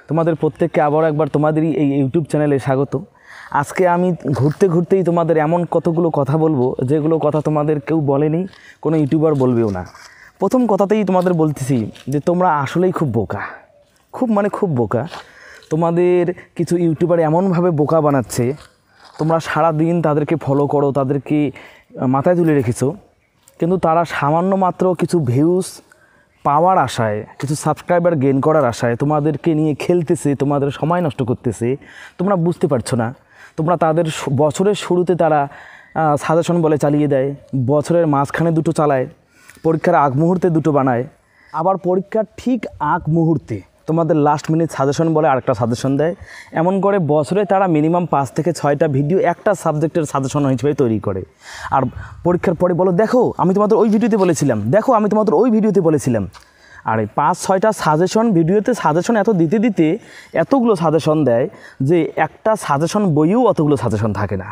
তোমাদের প্রত্যেককে আবারও একবার তোমাদেরই এই ইউটিউব চ্যানেলে স্বাগত। আজকে আমি ঘুরতে ঘুরতেই তোমাদের এমন কতগুলো কথা বলবো যেগুলো কথা তোমাদের কেউ বলেনি, কোনো ইউটিউবার বলবেও না। প্রথম কথাতেই তোমাদের বলতেছি যে তোমরা আসলেই খুব বোকা, খুব বোকা। তোমাদের কিছু ইউটিউবার এমনভাবে বোকা বানাচ্ছে, তোমরা সারা দিন তাদেরকে ফলো করো, তাদেরকে মাথায় তুলে রেখেছো, কিন্তু তারা সামান্য মাত্র কিছু ভিউজ পাওয়ার আশায়, কিছু সাবস্ক্রাইবার গেইন করার আশায় তোমাদেরকে নিয়ে খেলতেছে, তোমাদের সময় নষ্ট করতেছে। তোমরা বুঝতে পারছো না। তোমরা তাদের বছরের শুরুতে তারা সাজেশন বলে চালিয়ে দেয়, বছরের মাঝখানে দুটো চালায়, পরীক্ষার আগ মুহূর্তে দুটো বানায়, আবার পরীক্ষার ঠিক আগ মুহূর্তে তোমাদের লাস্ট মিনিট সাজেশন বলে আরেকটা সাজেশন দেয়। এমন করে বছরে তারা মিনিমাম 5 থেকে 6টা ভিডিও একটা সাবজেক্টের সাজেশন হিসেবে তৈরি করে। আর পরীক্ষার পরে বলো, দেখো আমি তোমাদের ওই ভিডিওতে বলেছিলাম, দেখো আমি তোমাদের ওই ভিডিওতে বলেছিলাম। আর এই 5-6টা সাজেশন ভিডিওতে সাজেশন এত দিতে দিতে এতগুলো সাজেশন দেয় যে একটা সাজেশন বইয়েও অতগুলো সাজেশন থাকে না।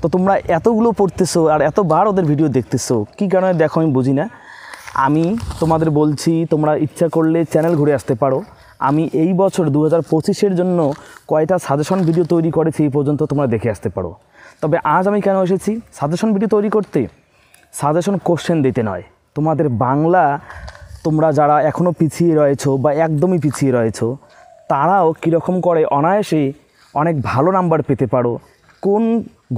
তো তোমরা এতগুলো পড়তেছো আর এতবার ওদের ভিডিও দেখতেছো, কী কারণে দেখো আমি বুঝি না। আমি তোমাদের বলছি, তোমরা ইচ্ছা করলে চ্যানেল ঘুরে আসতে পারো। আমি এই বছর 2025-এর জন্য কয়টা সাজেশন ভিডিও তৈরি করেছি এই পর্যন্ত তোমরা দেখে আসতে পারো। তবে আজ আমি কেন এসেছি সাজেশন ভিডিও তৈরি করতে? সাজেশন কোশ্চেন দিতে নয়। তোমাদের বাংলা তোমরা যারা এখনও পিছিয়ে রয়েছো বা একদমই পিছিয়ে রয়েছো, তারাও কীরকম করে অনায়াসে অনেক ভালো নাম্বার পেতে পারো, কোন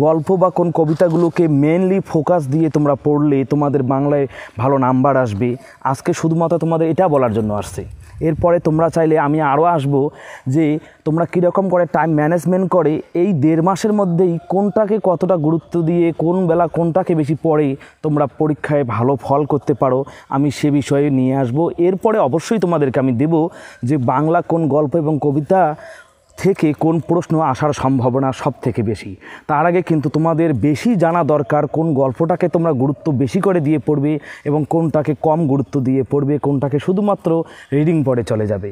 গল্প বা কোন কবিতাগুলোকে মেনলি ফোকাস দিয়ে তোমরা পড়লে তোমাদের বাংলায় ভালো নাম্বার আসবে, আজকে শুধুমাত্র তোমাদের এটা বলার জন্য আসছে। এরপরে তোমরা চাইলে আমি আরও আসবো যে তোমরা কীরকম করে টাইম ম্যানেজমেন্ট করে এই 1.5 মাসের মধ্যেই কোনটাকে কতটা গুরুত্ব দিয়ে কোন বেলা কোনটাকে বেশি পড়ে তোমরা পরীক্ষায় ভালো ফল করতে পারো, আমি সে বিষয়ে নিয়ে আসবো। এরপরে অবশ্যই তোমাদেরকে আমি দেব যে বাংলা কোন গল্প এবং কবিতা থেকে কোন প্রশ্ন আসার সম্ভাবনা সব থেকে বেশি। তার আগে কিন্তু তোমাদের বেশি জানা দরকার কোন গল্পটাকে তোমরা গুরুত্ব বেশি করে দিয়ে পড়বে এবং কোনটাকে কম গুরুত্ব দিয়ে পড়বে, কোনটাকে শুধুমাত্র রিডিং পড়ে চলে যাবে।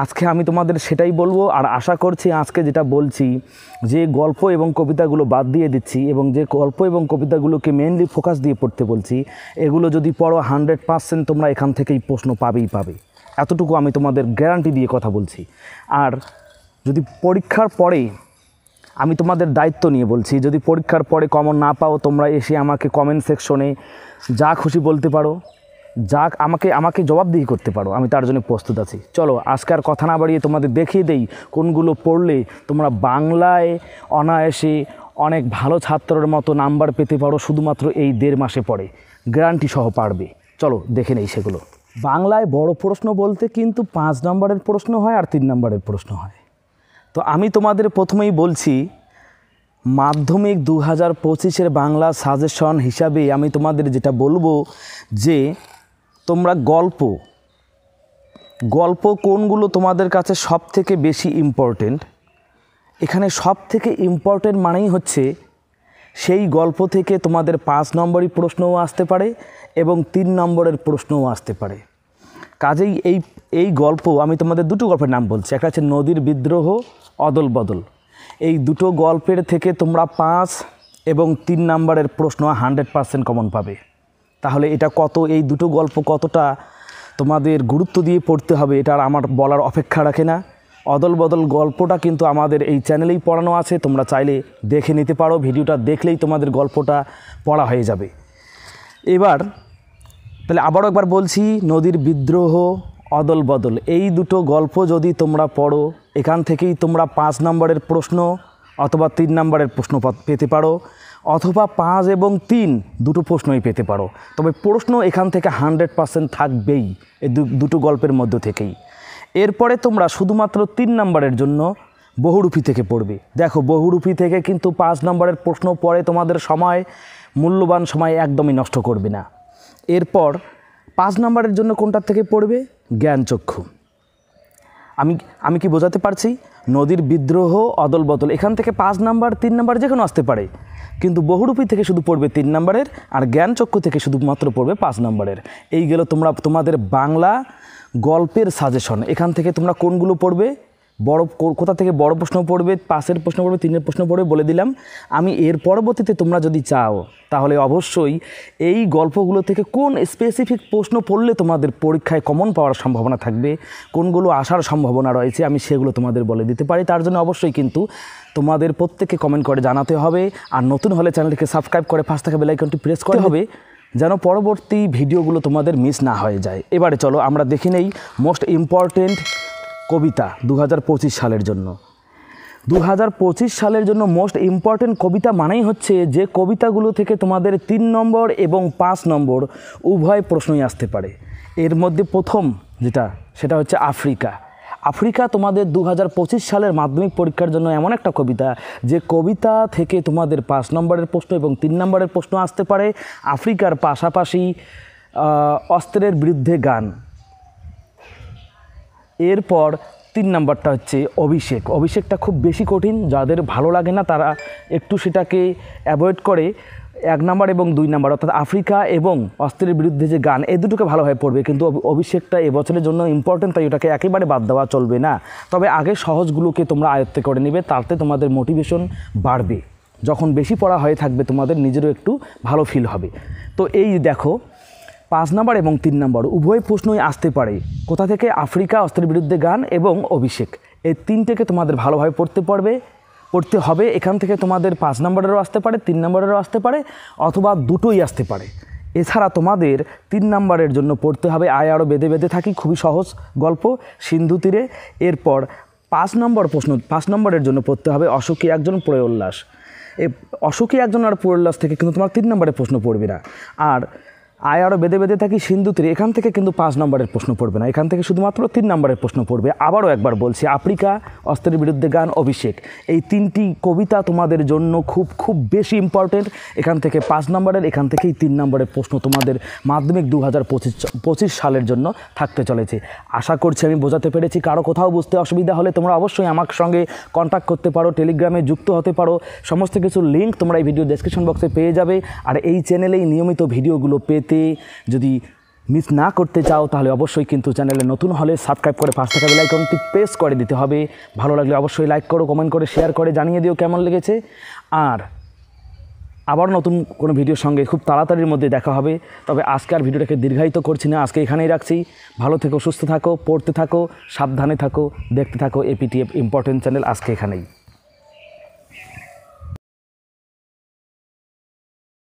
আজকে আমি তোমাদের সেটাই বলবো। আর আশা করছি আজকে যেটা বলছি, যে গল্প এবং কবিতাগুলো বাদ দিয়ে দিচ্ছি এবং যে গল্প এবং কবিতাগুলোকে মেনলি ফোকাস দিয়ে পড়তে বলছি, এগুলো যদি পড়ো 100% তোমরা এখান থেকেই প্রশ্ন পাবেই পাবে। এতটুকু আমি তোমাদের গ্যারান্টি দিয়ে কথা বলছি। আর যদি পরীক্ষার পরে, আমি তোমাদের দায়িত্ব নিয়ে বলছি, যদি পরীক্ষার পরে কমন না পাও, তোমরা এসে আমাকে কমেন্ট সেকশনে যা খুশি বলতে পারো, যা আমাকে জবাবদিহি করতে পারো, আমি তার জন্য প্রস্তুত আছি। চলো আজকে আর কথা না বাড়িয়ে তোমাদের দেখিয়ে দেই কোনগুলো পড়লে তোমরা বাংলায় অনায়াসে অনেক ভালো ছাত্রের মতো নাম্বার পেতে পারো, শুধুমাত্র এই 1.5 মাসে পড়ে গ্যারান্টি সহ পারবে। চলো দেখে নেই সেগুলো। বাংলায় বড় প্রশ্ন বলতে কিন্তু 5 নম্বরের প্রশ্ন হয় আর 3 নম্বরের প্রশ্ন হয়। তো আমি তোমাদের প্রথমেই বলছি, মাধ্যমিক 2025-এর বাংলা সাজেশন হিসাবে আমি তোমাদের যেটা বলবো যে তোমরা গল্প কোনগুলো তোমাদের কাছে সব থেকে বেশি ইম্পর্টেন্ট। এখানে সব থেকে ইম্পর্টেন্ট মানেই হচ্ছে সেই গল্প থেকে তোমাদের 5 নম্বরই প্রশ্নও আসতে পারে এবং 3 নম্বরের প্রশ্নও আসতে পারে। কাজেই এই গল্প আমি তোমাদের দুটো গল্পের নাম বলছি, একটা হচ্ছে নদীর বিদ্রোহ, অদল বদল। এই দুটো গল্পের থেকে তোমরা 5 এবং 3 নম্বরের প্রশ্ন 100% কমন পাবে। তাহলে এটা এই দুটো গল্প কতটা তোমাদের গুরুত্ব দিয়ে পড়তে হবে এটা আর আমার বলার অপেক্ষা রাখে না। অদল বদল গল্পটা কিন্তু আমাদের এই চ্যানেলেই পড়ানো আছে, তোমরা চাইলে দেখে নিতে পারো। ভিডিওটা দেখলেই তোমাদের গল্পটা পড়া হয়ে যাবে। এবার তাহলে আবারও একবার বলছি, নদীর বিদ্রোহ, অদল বদল, এই দুটো গল্প যদি তোমরা পড়ো, এখান থেকেই তোমরা 5 নম্বরের প্রশ্ন অথবা 3 নম্বরের প্রশ্ন পেতে পারো, অথবা 5 এবং 3 দুটো প্রশ্নই পেতে পারো। তবে প্রশ্ন এখান থেকে 100% থাকবেই এই দুটো গল্পের মধ্য থেকেই। এরপরে তোমরা শুধুমাত্র 3 নম্বরের জন্য বহুরূপী থেকে পড়বে। দেখো বহুরূপী থেকে কিন্তু 5 নম্বরের প্রশ্ন পড়ে তোমাদের মূল্যবান সময় একদমই নষ্ট করবে না। এরপর 5 নম্বরের জন্য কোনটার থেকে পড়বে? জ্ঞানচক্ষু। আমি কি বোঝাতে পারছি? নদীর বিদ্রোহ, অদল বদল, এখান থেকে 5 নাম্বার 3 নাম্বার যে কোনো আসতে পারে, কিন্তু বহুরূপী থেকে শুধু পড়বে 3 নম্বরের, আর জ্ঞানচক্ষু থেকে শুধুমাত্র পড়বে 5 নম্বরের। এই গেল তোমাদের বাংলা গল্পের সাজেশন। এখান থেকে তোমরা কোনগুলো পড়বে? কোথা থেকে বড় প্রশ্ন পড়বে, 5-এর প্রশ্ন পড়বে, 3-এর প্রশ্ন পড়বে বলে দিলাম। আমি এর পরবর্তীতে তোমরা যদি চাও তাহলে অবশ্যই এই গল্পগুলো থেকে কোন স্পেসিফিক প্রশ্ন পড়লে তোমাদের পরীক্ষায় কমন পাওয়ার সম্ভাবনা থাকবে, কোনগুলো আসার সম্ভাবনা রয়েছে, আমি সেগুলো তোমাদের বলে দিতে পারি। তার জন্য অবশ্যই কিন্তু তোমাদের প্রত্যেককে কমেন্ট করে জানাতে হবে। আর নতুন হলে চ্যানেলটিকে সাবস্ক্রাইব করে পাশে থাকা বেল আইকনটি প্রেস করতে হবে, যেন পরবর্তী ভিডিওগুলো তোমাদের মিস না হয়ে যায়। এবারে চলো আমরা দেখে নেই মোস্ট ইম্পর্টেন্ট কবিতা 2025 সালের জন্য। 2025 সালের জন্য মোস্ট ইম্পর্টেন্ট কবিতা মানেই হচ্ছে যে কবিতাগুলো থেকে তোমাদের 3 নম্বর এবং 5 নম্বর উভয় প্রশ্নই আসতে পারে। এর মধ্যে প্রথম সেটা হচ্ছে আফ্রিকা। আফ্রিকা তোমাদের 2025 সালের মাধ্যমিক পরীক্ষার জন্য এমন একটা কবিতা যে কবিতা থেকে তোমাদের 5 নম্বরের প্রশ্ন এবং 3 নম্বরের প্রশ্ন আসতে পারে। আফ্রিকার পাশাপাশি অস্ত্রের বিরুদ্ধে গান। এরপর 3 নম্বরটা হচ্ছে অভিষেক। অভিষেকটা খুব বেশি কঠিন, যাদের ভালো লাগে না তারা একটু সেটাকে অ্যাভয়েড করে। 1 নম্বর এবং 2 নম্বর অর্থাৎ আফ্রিকা এবং অস্ত্রের বিরুদ্ধে যে গান, এই দুটোকে ভালোভাবে পড়বে। কিন্তু অভিষেকটা এবছরের জন্য ইম্পর্টেন্ট, তাই ওটাকে একেবারে বাদ দেওয়া চলবে না। তবে আগে সহজগুলোকে তোমরা আয়ত্তে করে নেবে, তাতে তোমাদের মোটিভেশন বাড়বে। যখন বেশি পড়া হয়ে থাকবে তোমাদের নিজেরও একটু ভালো ফিল হবে। তো এই দেখো 5 নম্বর এবং 3 নম্বর উভয় প্রশ্নই আসতে পারে। কোথা থেকে? আফ্রিকা, অস্ত্রের বিরুদ্ধে গান এবং অভিষেক। এই 3টেকে তোমাদের ভালোভাবে পড়তে হবে। এখান থেকে তোমাদের 5 নম্বরেরও আসতে পারে, 3 নম্বরেরও আসতে পারে, অথবা দুটোই আসতে পারে। এছাড়া তোমাদের 3 নম্বরের জন্য পড়তে হবে আয় আরও বেঁধে বেঁধে থাকি, খুবই সহজ গল্প, সিন্ধু তীরে। এরপর 5 নম্বরের জন্য পড়তে হবে অসুখী একজন প্রয় উল্লাস। এই অসুখী একজন আর প্রয় উল্লাস থেকে কিন্তু তোমার 3 নম্বরের প্রশ্ন পড়বে না। আর আয় আরও বেঁধে বেঁধে থাকি সিন্ধু তীরে, এখান থেকে কিন্তু 5 নম্বরের প্রশ্ন পড়বে না, এখান থেকে শুধুমাত্র 3 নম্বরের প্রশ্ন পড়বে। আবারও একবার বলছি, আফ্রিকা, অস্ত্রের বিরুদ্ধে গান, অভিষেক, এই 3টি কবিতা তোমাদের জন্য খুব বেশি ইম্পর্টেন্ট। এখান থেকে 5 নম্বরের, এখান থেকেই 3 নম্বরের প্রশ্ন তোমাদের মাধ্যমিক 2025 সালের জন্য থাকতে চলেছে। আশা করছি আমি বোঝাতে পেরেছি। কারো কোথাও বুঝতে অসুবিধা হলে তোমরা অবশ্যই আমার সঙ্গে কন্ট্যাক্ট করতে পারো, টেলিগ্রামে যুক্ত হতে পারো। সমস্ত কিছুর লিঙ্ক তোমরা এই ভিডিও ডেসক্রিপশন বক্সে পেয়ে যাবে। আর এই চ্যানেলেই নিয়মিত ভিডিওগুলো পেতে যদি মিস না করতে চাও তাহলে অবশ্যই কিন্তু চ্যানেলে নতুন হলে সাবস্ক্রাইব করে পাশে থাকা বেল আইকনটি প্রেস করে দিতে হবে। ভালো লাগলে অবশ্যই লাইক করো, কমেন্ট করে শেয়ার করে জানিয়ে দিও কেমন লেগেছে। আর আবার নতুন কোনো ভিডিওর সঙ্গে খুব তাড়াতাড়ির মধ্যে দেখা হবে। তবে আজকে আর ভিডিওটাকে দীর্ঘায়িত করছি না, আজকে এখানেই রাখছি। ভালো থেকো, সুস্থ থাকো, পড়তে থাকো, সাবধানে থাকো, দেখতে থাকো এপিটিএফ ইম্পর্টেন্ট চ্যানেল। আজকে এখানেই।